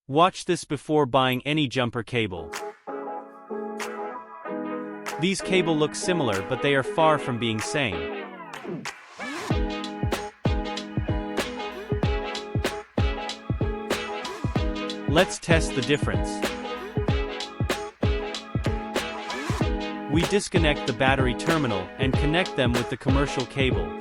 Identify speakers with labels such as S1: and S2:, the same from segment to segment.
S1: Watch this before buying any jumper cable. These cable look similar, but they are far from being same. Let's test the difference. We disconnect the battery terminal and connect them with the commercial cable.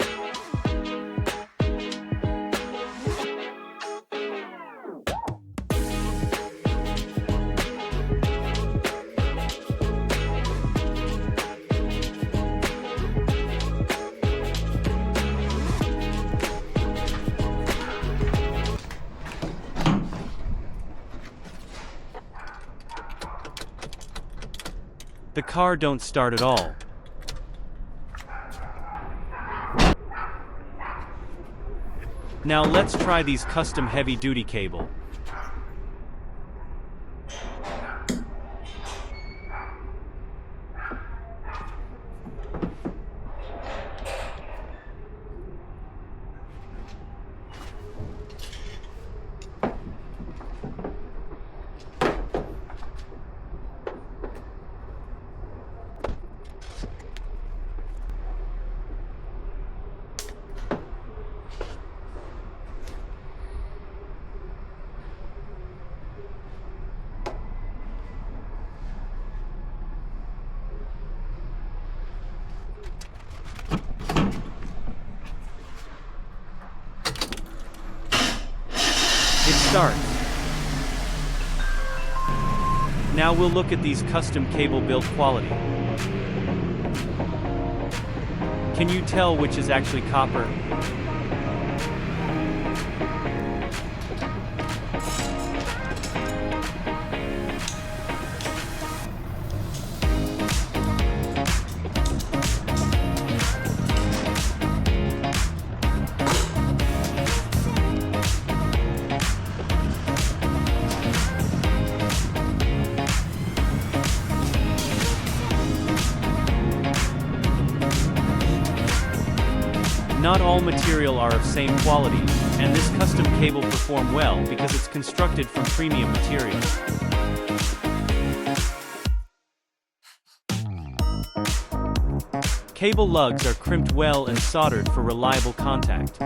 S1: The car don't start at all. Now let's try these custom heavy-duty cable. It starts. Now we'll look at these custom cable build quality. Can you tell which is actually copper? Not all material are of same quality, and this custom cable perform well because it's constructed from premium material. Cable lugs are crimped well and soldered for reliable contact.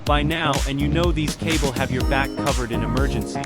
S1: By now, and you know these cable have your back covered in emergency.